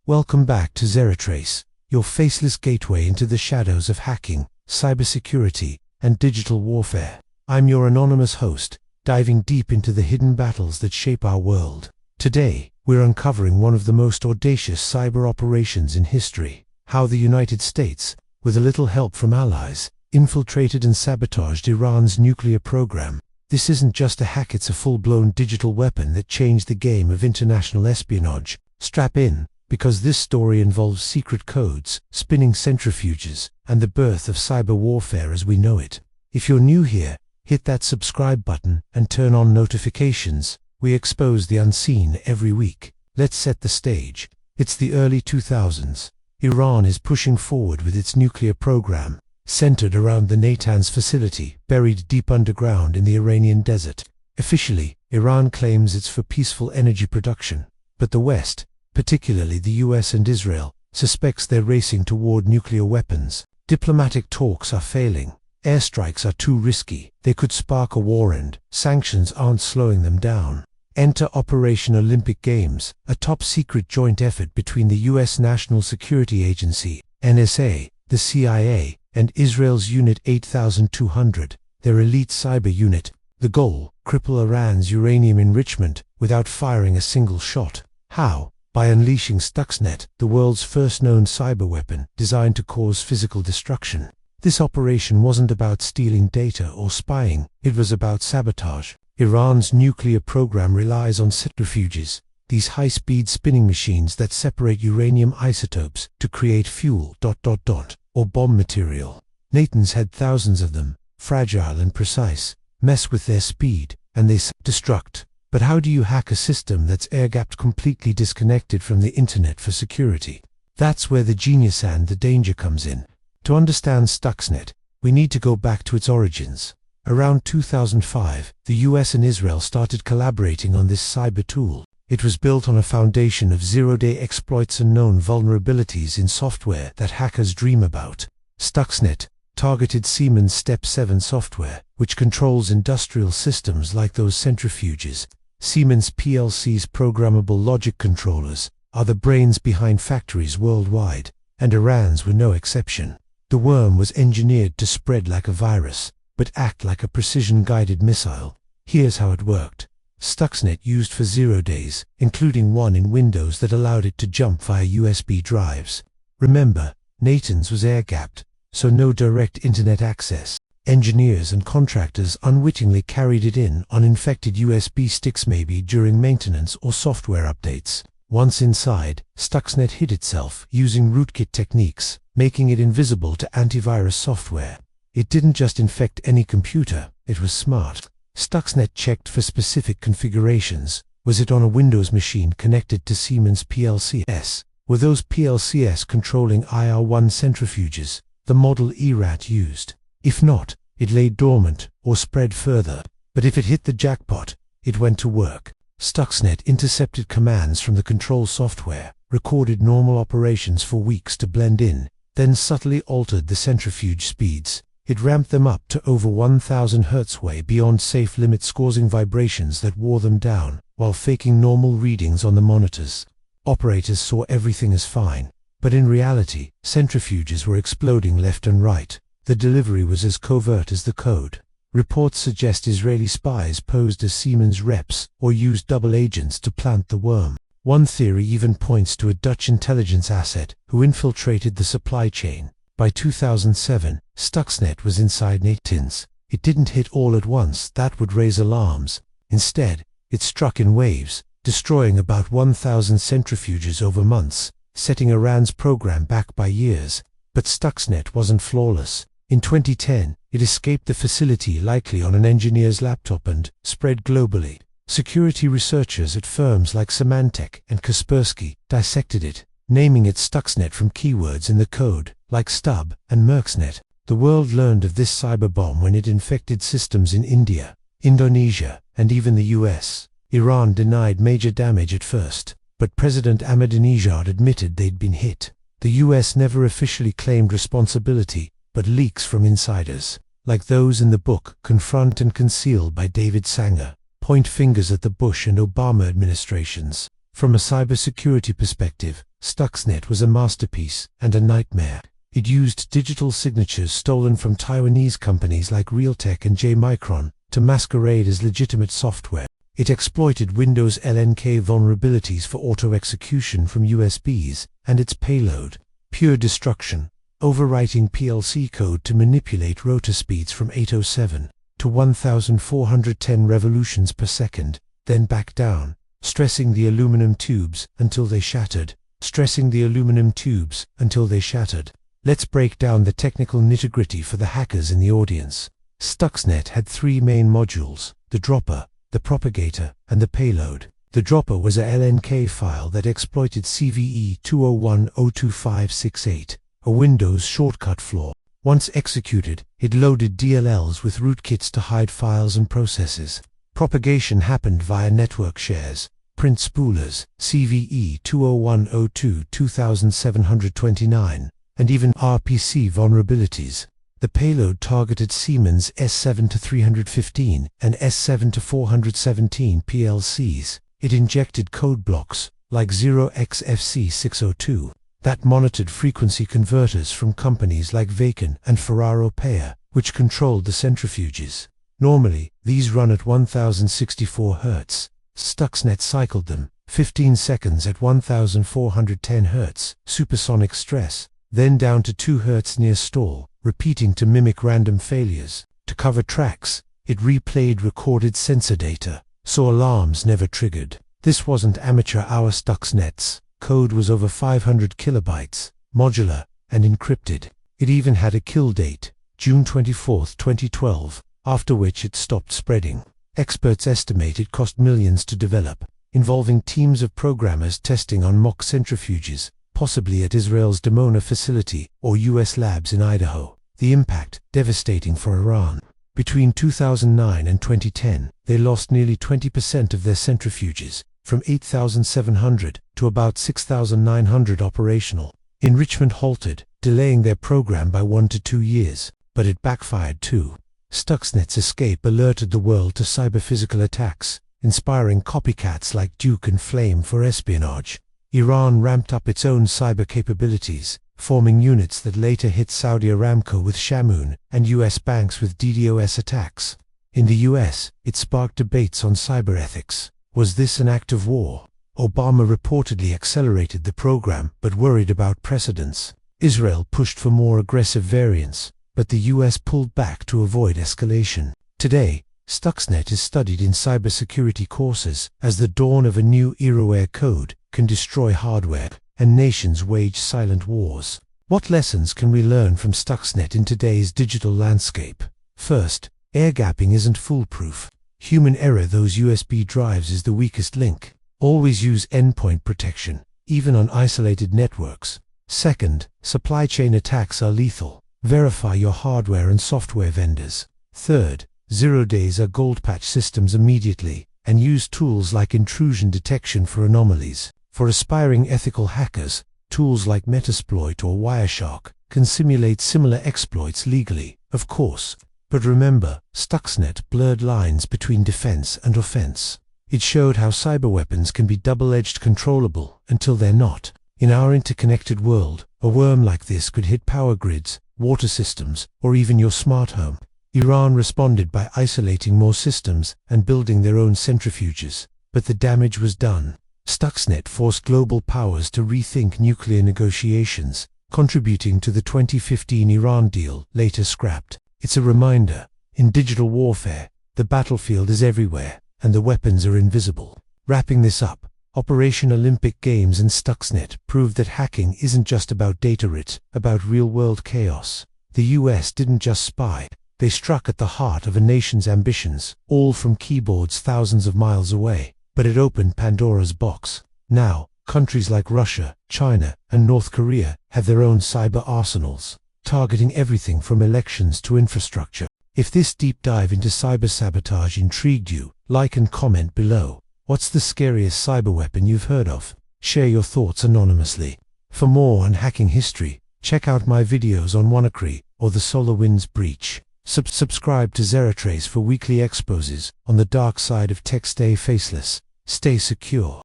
Welcome back to ZeroTrace, your faceless gateway into the shadows of hacking, cybersecurity, and digital warfare. I'm your anonymous host, diving deep into the hidden battles that shape our world. Today, we're uncovering one of the most audacious cyber operations in history: how the United States, with a little help from allies, infiltrated and sabotaged Iran's nuclear program. This isn't just a hack, it's a full-blown digital weapon that changed the game of international espionage. Strap in, because this story involves secret codes, spinning centrifuges, and the birth of cyber warfare as we know it. If you're new here, hit that subscribe button and turn on notifications. We expose the unseen every week. Let's set the stage. It's the early 2000s. Iran is pushing forward with its nuclear program, centered around the Natanz facility, buried deep underground in the Iranian desert. Officially, Iran claims it's for peaceful energy production, but the West, particularly the US and Israel, suspects they're racing toward nuclear weapons. Diplomatic talks are failing. Airstrikes are too risky. They could spark a war, and sanctions aren't slowing them down. Enter Operation Olympic Games, a top-secret joint effort between the US National Security Agency, NSA, the CIA, and Israel's Unit 8200, their elite cyber unit. The goal: cripple Iran's uranium enrichment without firing a single shot. How? By unleashing Stuxnet, the world's first known cyber weapon designed to cause physical destruction. This operation wasn't about stealing data or spying, it was about sabotage. Iran's nuclear program relies on centrifuges, these high-speed spinning machines that separate uranium isotopes to create fuel or bomb material. Natanz had thousands of them, fragile and precise. Mess with their speed, and they destruct. But how do you hack a system that's air-gapped, completely disconnected from the internet for security? That's where the genius and the danger comes in. To understand Stuxnet, we need to go back to its origins. Around 2005, the US and Israel started collaborating on this cyber tool. It was built on a foundation of zero-day exploits and known vulnerabilities in software that hackers dream about. Stuxnet targeted Siemens Step 7 software, which controls industrial systems like those centrifuges. Siemens PLCs, programmable logic controllers, are the brains behind factories worldwide, and Iran's were no exception. The worm was engineered to spread like a virus, but act like a precision-guided missile. Here's how it worked. Stuxnet used for 0 days, including one in Windows that allowed it to jump via USB drives. Remember, Natanz was air-gapped, so no direct internet access. Engineers and contractors unwittingly carried it in on infected USB sticks, maybe during maintenance or software updates. Once inside, Stuxnet hid itself using rootkit techniques, making it invisible to antivirus software. It didn't just infect any computer, it was smart. Stuxnet checked for specific configurations. Was it on a Windows machine connected to Siemens PLCs? Were those PLCs controlling IR1 centrifuges, the model ERAT used? If not, it lay dormant or spread further. But if it hit the jackpot, it went to work. Stuxnet intercepted commands from the control software, recorded normal operations for weeks to blend in, then subtly altered the centrifuge speeds. It ramped them up to over 1000 Hz, way beyond safe limits, causing vibrations that wore them down, while faking normal readings on the monitors. Operators saw everything as fine, but in reality, centrifuges were exploding left and right. The delivery was as covert as the code. Reports suggest Israeli spies posed as Siemens reps or used double agents to plant the worm. One theory even points to a Dutch intelligence asset who infiltrated the supply chain. By 2007, Stuxnet was inside Natanz. It didn't hit all at once, that would raise alarms. Instead, it struck in waves, destroying about 1000 centrifuges over months, setting Iran's program back by years. But Stuxnet wasn't flawless. In 2010, it escaped the facility, likely on an engineer's laptop, and spread globally. Security researchers at firms like Symantec and Kaspersky dissected it, naming it Stuxnet from keywords in the code, like stub and Merxnet. The world learned of this cyber bomb when it infected systems in India, Indonesia, and even the US. Iran denied major damage at first, but President Ahmadinejad admitted they'd been hit. The US never officially claimed responsibility, but leaks from insiders, like those in the book Confront and Conceal by David Sanger, point fingers at the Bush and Obama administrations. From a cybersecurity perspective, Stuxnet was a masterpiece and a nightmare. It used digital signatures stolen from Taiwanese companies like Realtek and J-Micron to masquerade as legitimate software. It exploited Windows LNK vulnerabilities for auto-execution from USBs, and its payload, pure destruction, overwriting PLC code to manipulate rotor speeds from 807 to 1410 revolutions per second, then back down, stressing the aluminum tubes until they shattered. Let's break down the technical nitty-gritty for the hackers in the audience. Stuxnet had three main modules: the dropper, the propagator, and the payload. The dropper was a LNK file that exploited CVE 201.02568, a Windows shortcut flaw. Once executed, it loaded DLLs with rootkits to hide files and processes. Propagation happened via network shares, print spoolers, CVE 201.02.2729, and even RPC vulnerabilities. The payload targeted Siemens S7-315 and S7-417 PLCs. It injected code blocks, like 0xFC602, that monitored frequency converters from companies like Vaken and Ferraro Paya, which controlled the centrifuges. Normally, these run at 1064 Hz. Stuxnet cycled them, 15 seconds at 1410 Hz, supersonic stress, then down to 2 Hz near stall, repeating to mimic random failures. To cover tracks, it replayed recorded sensor data, so alarms never triggered. This wasn't amateur hour Stuxnet's. Code was over 500 kilobytes, modular, and encrypted. It even had a kill date, June 24, 2012, after which it stopped spreading. Experts estimate it cost millions to develop, involving teams of programmers testing on mock centrifuges, possibly at Israel's Dimona facility or US labs in Idaho. The impact, devastating for Iran. Between 2009 and 2010, they lost nearly 20% of their centrifuges, from 8,700 to about 6,900 operational. Enrichment halted, delaying their program by 1 to 2 years, but it backfired too. Stuxnet's escape alerted the world to cyber-physical attacks, inspiring copycats like Duke and Flame for espionage. Iran ramped up its own cyber capabilities, forming units that later hit Saudi Aramco with Shamoon and US banks with DDoS attacks. In the US, it sparked debates on cyber ethics. Was this an act of war? Obama reportedly accelerated the program but worried about precedents. Israel pushed for more aggressive variants, but the US pulled back to avoid escalation. Today, Stuxnet is studied in cybersecurity courses as the dawn of a new era where code can destroy hardware and nations wage silent wars. What lessons can we learn from Stuxnet in today's digital landscape? First, air gapping isn't foolproof. Human error those USB drives is the weakest link. Always use endpoint protection, even on isolated networks. Second, supply chain attacks are lethal. Verify your hardware and software vendors. Third, 0 days are gold patch systems immediately, and use tools like intrusion detection for anomalies. For aspiring ethical hackers, tools like Metasploit or Wireshark can simulate similar exploits legally, of course. But remember, Stuxnet blurred lines between defense and offense. It showed how cyberweapons can be double-edged controllable until they're not. In our interconnected world, a worm like this could hit power grids, water systems, or even your smart home. Iran responded by isolating more systems and building their own centrifuges, but the damage was done. Stuxnet forced global powers to rethink nuclear negotiations, contributing to the 2015 Iran deal, later scrapped. It's a reminder, in digital warfare, the battlefield is everywhere, and the weapons are invisible. Wrapping this up, Operation Olympic Games and Stuxnet proved that hacking isn't just about data, it's about real-world chaos. The US didn't just spy, they struck at the heart of a nation's ambitions, all from keyboards thousands of miles away. But it opened Pandora's box. Now, countries like Russia, China, and North Korea have their own cyber arsenals, targeting everything from elections to infrastructure. If this deep dive into cyber sabotage intrigued you, like and comment below. What's the scariest cyber weapon you've heard of? Share your thoughts anonymously. For more on hacking history, check out my videos on WannaCry or the SolarWinds breach. Subscribe to ZeroTrace for weekly exposes on the dark side of tech. Stay faceless, stay secure.